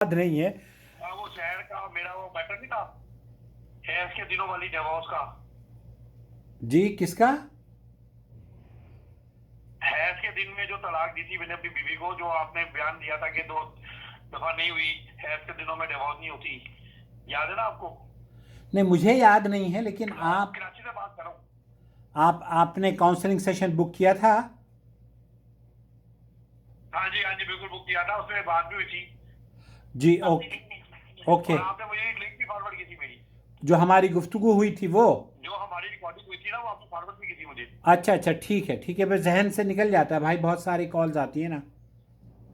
याद नहीं है। वो शहर का मेरा वो मैटर नहीं था, हैज के दिनों वाली डिवोर्स का। जी किसका? हैज के दिन में जो तलाक दी थी मैंने अपनी बीवी को, जो आपने बयान दिया था कि 2 दफा नहीं हुई, हैज के दिनों में डिवोर्स नहीं होती, याद है ना आपको? नहीं मुझे याद नहीं है, लेकिन आप कराची से बात कर रहा हूँ। आपने काउंसलिंग सेशन बुक किया था? हाँ जी बिल्कुल बुक किया था, उसमें बात भी हुई थी। जी ओके ओके। और आपने मुझे एक लिंक भी फॉरवर्ड की थी मेरी, जो हमारी गुफ्तगू हुई थी वो? जो हमारी रिकॉर्डिंग हुई थी ना, वो आपने फॉरवर्ड भी की थी मुझे। अच्छा अच्छा, ठीक है ठीक है, बस जहन से निकल जाता है भाई, बहुत सारी कॉल्स आती है ना।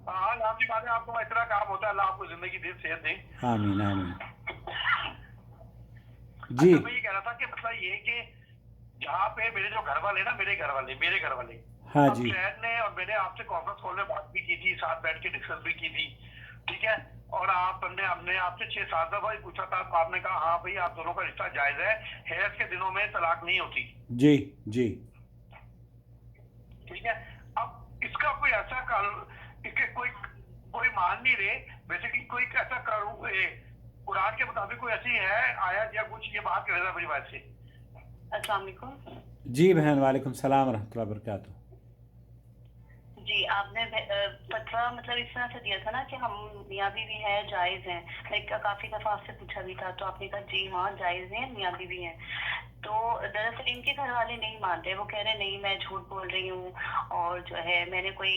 हाँ नाम की बात है, आपको इतना काम होता है, अल्लाह आपको जिंदगी दे, सेहत दे। आमीन आमीन। जी अच्छा मैं ये कह रहा था कि मतलब ये कि जहाँ पे मेरे जो घर वाले ना, मेरे घर वाले हाँ अब जी फ्लैट ने, और मैंने आपसे कॉन्फ्रेंस कॉल में बात भी की थी, साथ बैठ के डिस्कस भी की थी, ठीक है। और हमने आपसे 6-7 दफा ही पूछा था, तो आपने कहा हाँ भाई आप दोनों का रिश्ता जायज है, हैज के दिनों में तलाक नहीं होती, जी जी। ठीक है। अब इसका कोई ऐसा इसके कोई कोई मान नहीं रहे, बेसिकली कोई ऐसा कुरान के मुताबिक कोई ऐसी है आयत या कुछ, ये बात कर रहा था मेरी बात से। अस्सलाम वालेकुम। जी बहन, वालेकुम सलाम रहमतुल्लाहि वबरकातुहू। जी आपने फतवा मतलब इस तरह से दिया था ना कि हम मियाँ बीवी है जायज हैं, लाइक काफी दफा आपसे पूछा भी था, तो आपने कहा जी हाँ जायज हैं, मियाँ बीवी हैं। तो दरअसल इनके घर वाले नहीं मानते, वो कह रहे नहीं मैं झूठ बोल रही हूँ, और जो है मैंने कोई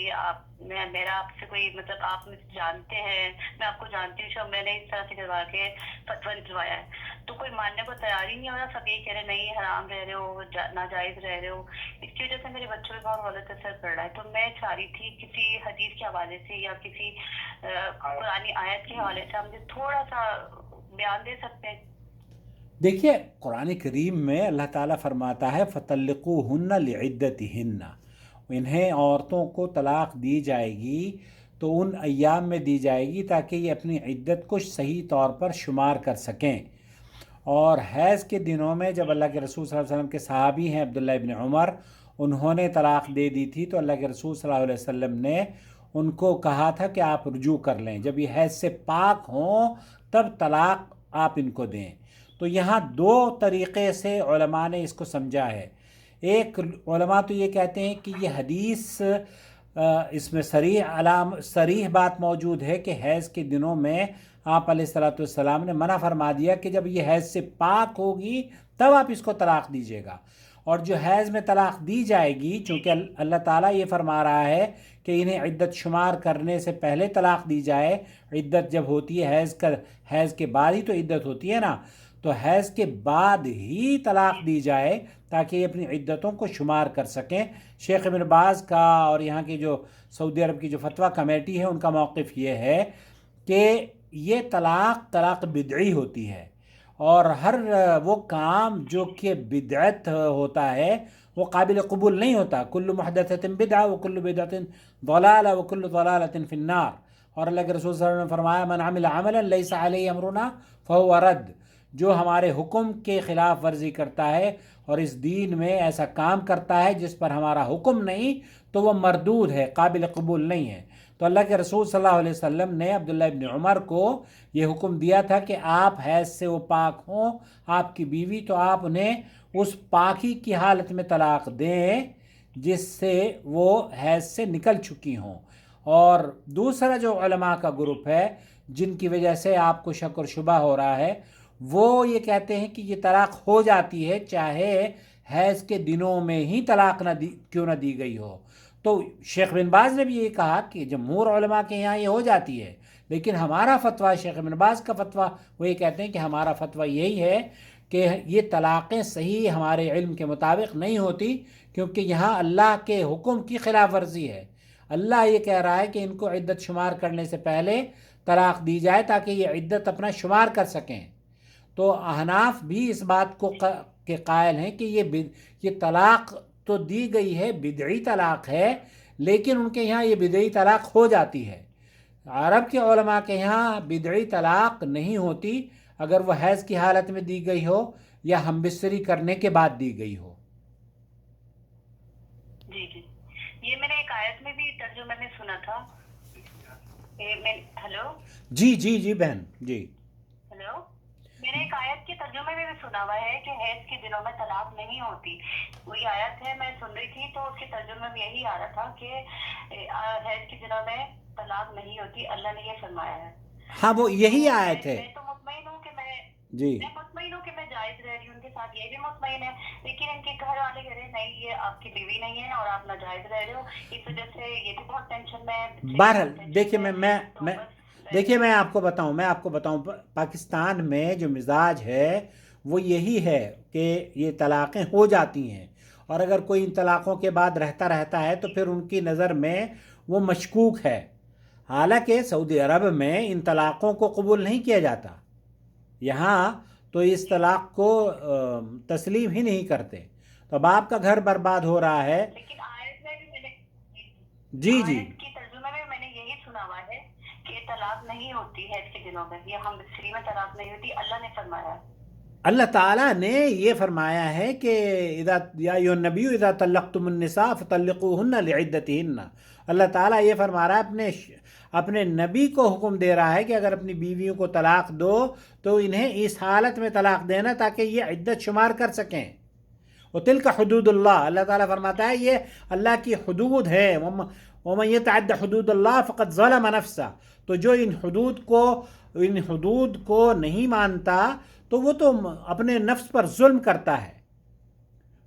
मेरा आपसे कोई मतलब आप मुझे जानते हैं, मैं आपको जानती हूँ, सब मैंने इस तरह से करवा के फतवा निकलवाया है। तो कोई मानने को तैयार ही नहीं हो रहा, सब यही कह रहे नहीं हराम रह रहे हो, नाजायज रह रहे हो। इसकी वजह से मेरे बच्चों पे बहुत गलत असर पड़ रहा है। तो मैं चाह रही थी किसी हदीस के हवाले से या किसी पुरानी आयत के हवाले से आप मुझे थोड़ा सा बयान दे सकते हैं? देखिए, कुरान करीम में अल्लाह ताला फरमाता है फ़तल्लिक़ूहुन्ना लिइद्दतिहिन्ना, इन्हें औरतों को तलाक दी जाएगी तो उन अय्याम में दी जाएगी ताकि ये अपनी इद्दत को सही तौर पर शुमार कर सकें। और हैज़ के दिनों में जब अल्लाह के रसूल सल्लल्लाहु अलैहि वसल्लम के सहाबी हैं अब्दुल्ला इब्न उमर, उन्होंने तलाक दे दी थी, तो अल्लाह के रसूल सल्लल्लाहु अलैहि वसल्लम ने उनको कहा था कि आप रुजू कर लें, जब ये हैज़ से पाक हों तब तलाक आप इनको दें। तो यहाँ दो तरीक़े से उलमा ने इसको समझा है। एक उलमा तो ये कहते हैं कि ये हदीस इसमें सरीह बात मौजूद है कि हैज़ के दिनों में आप अलैहिस्सलाम ने मना फरमा दिया कि जब ये हैज़ से पाक होगी तब आप इसको तलाक दीजिएगा। और जो हैज़ में तलाक दी जाएगी, चूँकि अल्लाह ताला ये फरमा रहा है कि इन्हें इद्दत शुमार करने से पहले तलाक दी जाए, इद्दत जब होती है हैज़ के बाद ही तो इद्दत होती है ना, तो हैज़ के बाद ही तलाक दी जाए ताकि ये अपनी इद्दतों को शुमार कर सकें। शेख इब्न बाज़ का और यहाँ की जो सऊदी अरब की जो फतवा कमेटी है उनका मौक़िफ़ ये है कि ये तलाक बिदई होती है, और हर वो काम जो कि बिदअत होता है वो काबिल कबूल नहीं होता। कुल्लु मुहदसतिन बिदअ व कुल्लु बिदअतिन ज़लाला व कुल्लु ज़लालतिन फिन्नार। और अल्लाह के रसूल सल्लल्लाहु अलैहि वसल्लम ने फरमाया मन अमिला अमलन लैसा अलैहि अमरुना फहुव रद्द, जो हमारे हुक्म के ख़िलाफ़ वर्जी करता है और इस दीन में ऐसा काम करता है जिस पर हमारा हुक्म नहीं, तो वह मरदूद है, काबिल कबूल नहीं है। तो अल्लाह के रसूल सल्लल्लाहु अलैहि वसल्लम ने अब्दुल्ला इब्न उमर को ये हुक्म दिया था कि आप हैज़ से वो पाक हों आपकी बीवी, तो आप उन्हें उस पाकी की हालत में तलाक दें जिससे वो हैज़ से निकल चुकी हों। और दूसरा जो उलमा का ग्रुप है जिनकी वजह से आपको शक और शुबा हो रहा है, वो ये कहते हैं कि ये तलाक हो जाती है चाहे हैज़ के दिनों में ही तलाक क्यों ना दी गई हो। तो शेख बिन बाज़ ने भी ये कहा कि जमहूर उलमा के यहाँ ये हो जाती है, लेकिन हमारा फतवा, शेख बिन बाज़ का फतवा, वो ये कहते हैं कि हमारा फतवा यही है कि ये तलाक़ें सही हमारे इल्म के मुताबिक नहीं होती, क्योंकि यहाँ अल्लाह के हुक्म की खिलाफ वर्जी है। अल्लाह ये कह रहा है कि इनको इद्दत शुमार करने से पहले तलाक दी जाए ताकि ये इद्दत अपना शुमार कर सकें। तो अहनाफ भी इस बात को के कायल हैं कि ये तलाक तो दी गई है, बिदई तलाक है, लेकिन उनके यहाँ ये बिदई तलाक हो जाती है। अरब के उलमा के यहाँ बिदई तलाक नहीं होती अगर वह हैज़ की हालत में दी गई हो या हमबिस्तरी करने के बाद दी गई हो। जी जी, ये मैंने एक आयत में भी तर्जुमे में सुना था। हेलो जी जी जी बहन जी। हेलो, मैंने एक आयत के तर्जुमे में भी सुना हुआ है कि हैज के दिनों में तलाक नहीं होती। वही आयत है, मैं सुन रही थी तो उसके तर्जुमे में यही आ रहा था कि हैज के दिनों में तलाक नहीं होती, अल्लाह ने ये फरमाया है। हाँ वो तो यही आयत है मैं तो मुतमईन हूँ कि जी। मैं मुतमईन हूँ कि मैं जायज रह रही हूँ उनके साथ, ये भी मुतमईन है। लेकिन इनके घर वाले कह रहे हैं नहीं ये आपकी बीवी नहीं है और आप नाजायज रह रहे हो, इस वजह से ये भी बहुत टेंशन में है, बच्चे भी बहरहाल बहुत टेंशन देखिए में है। तो मैं बस देखिए मैं आपको बताऊं पाकिस्तान में जो मिजाज है वो यही है कि ये तलाक़ें हो जाती हैं, और अगर कोई इन तलाक़ों के बाद रहता है तो फिर उनकी नज़र में वो मशकूक है। हालांकि सऊदी अरब में इन तलाक़ों को कबूल नहीं किया जाता, यहाँ तो इस तलाक़ को तस्लीम ही नहीं करते। तो अब आपका घर बर्बाद हो रहा है। लेकिन आयत में भी मैंने जी जी। आयत की तर्जुमे में मैंने यही सुना हुआ है कि तलाक नहीं होती है इसके दिनों में, ये हम फ्री में तलाक नहीं होती, अल्लाह ने फरमाया है। अल्लाह ताला ने ये फरमाया है कि इदा या अय्युहन नबी इदा तल्लक़्तुमुन्निसा फ़तल्लिक़ूहुन्ना लिइद्दतिहिन्ना। अल्लाह ताला ये फरमा रहा है, अपने नबी को हुक्म दे रहा है कि अगर अपनी बीवियों को तलाक दो तो इन्हें इस हालत में तलाक देना ताकि ये इद्दत शुमार कर सकें। और तिल्का हुदूदुल्लाह, अल्लाह ताला फरमाता है ये अल्लाह की हुदूद है। वमन यतअद्द हुदूदल्लाह फ़क़द ज़लम नफ़्सा। तो जो इन हुदूद को नहीं मानता तो वो तो अपने नफ्स पर जुल्म करता है।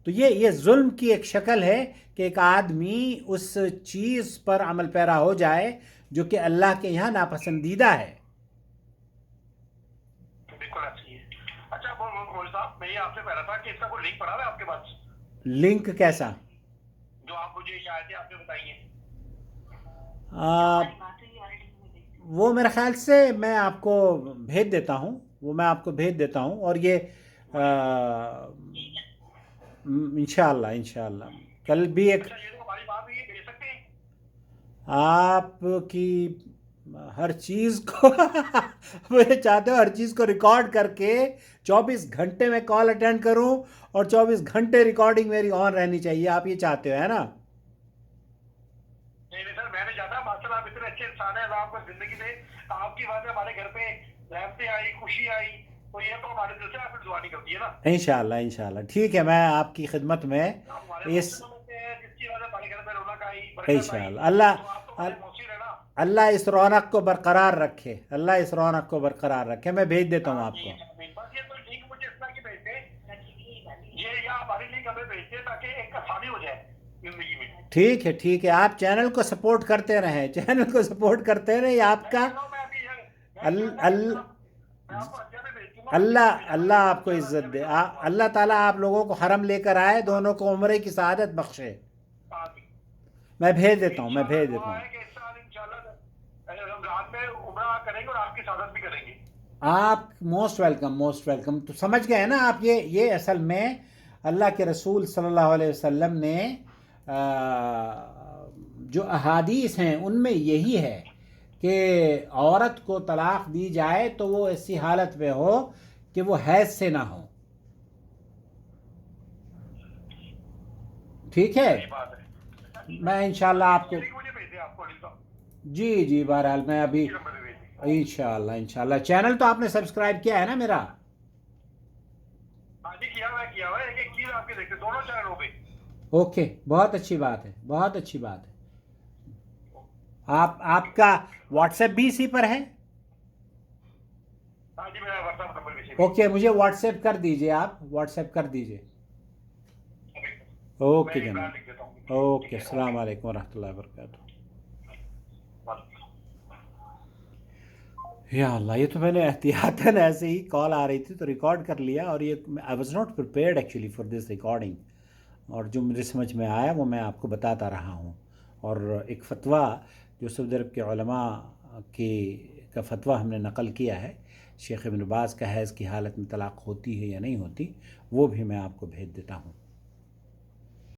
तो ये जुल्म की एक शक्ल है कि एक आदमी उस चीज़ पर अमल पैरा हो जाए जो कि अल्लाह के यहाँ नापसंदीदा है। बिल्कुल ऐसी है। अच्छा मौलवी साहब, मैं ये आपसे कह रहा था कि इसका कोई लिंक पड़ा है आपके पास, लिंक कैसा? जो आप मुझे ये आयतें आपने बताई हैं? आ, वो मेरे ख्याल से मैं आपको भेज देता हूँ, और ये इंशाअल्लाह इंशाअल्लाह कल भी एक अच्छा, ये तो हमारी बात हुई है, भेज सकते हैं? आपकी हर चीज़ को मुझे चाहते हो हर चीज़ को रिकॉर्ड करके 24 घंटे में कॉल अटेंड करूं और 24 घंटे रिकॉर्डिंग मेरी ऑन रहनी चाहिए, आप ये चाहते हो है ना? नहीं नहीं सर, मैं नहीं चाहता। माशाल्लाह आप इतने अच्छे इंसान हैं, आपको जिंदगी में आपकी वजह से हमारे घर पे रहमतें आई, खुशी आई, तो ये तो हमारे दिल से आपकी दुआ निकलती है ना। इंशाअल्लाह इंशाअल्लाह ठीक है, मैं आपकी खिदमत में आप हमारे इस मोहसिनों में से हैं, जिसकी वजह से हमारे घर में रौनक आई, बरकत आई, इंशाअल्लाह अल्लाह तो आप तो हमारे मोहसिन है ना। अल्लाह इस रौनक को बरकरार रखे, अल्लाह इस रौनक को बरकरार रखे। मैं भेज देता हूँ आपको। बस ये कोई लिंक मुझे इस तरह की भेजते, ये या हमारी लिंक हमें भेजते ताकि एक आसानी हो जाए जिंदगी में। ठीक है, आप चैनल को सपोर्ट करते रहें, ये आपका मैं अभी अल, अल, मैं आपको अच्छा में भेज दूंगा। अल्लाह आपको इज्जत दे। अल्लाह ताला आप लोगों को हरम लेकर आए, दोनों को उम्रे की सआदत बख्शे। मैं भेज देता हूँ। दुआ है कि इस साल इंशाल्लाह रमजान में उम्रा करेंगे और आपकी सादत भी करेंगे। आप मोस्ट वेलकम। तो समझ गए ना आप, ये असल में अल्लाह के रसूल सल्लल्लाहु अलैहि वसल्लम ने जो अहादीस हैं उनमें यही है कि औरत को तलाक दी जाए तो वो ऐसी हालत में हो कि वो हैज से ना हो। ठीक है, मैं इंशाल्लाह आपको जी बहरहाल मैं अभी इंशाल्लाह चैनल तो आपने सब्सक्राइब किया है ना मेरा? हाँ जी, किया हुआ है। एक चीज आपके देखते दोनों चैनलों पे। ओके, बहुत अच्छी बात है। आपका व्हाट्सएप भी इसी पर है? हाँ जी, मेरा व्हाट्सएप नंबर भी इसी। ओके, मुझे व्हाट्सएप कर दीजिए, आप व्हाट्सएप कर दीजिए। ओके जनाब, ओके, अस्सलाम वालेकुम वरहमतुल्लाहि वबरकातुहू। या अल्लाह, ये तो मैंने एहतियातन ऐसे ही कॉल आ रही थी तो रिकॉर्ड कर लिया, और ये I was not prepared actually for this recording, और जो मुझे समझ में आया वो मैं आपको बताता रहा हूँ। और एक फ़तवा जो सऊदी अरब के उलमा का फ़तवा हमने नक़ल किया है, शेख इब्न बाज़ का हैज़ की हालत में तलाक़ होती है या नहीं होती, वो भी मैं आपको भेज देता हूँ।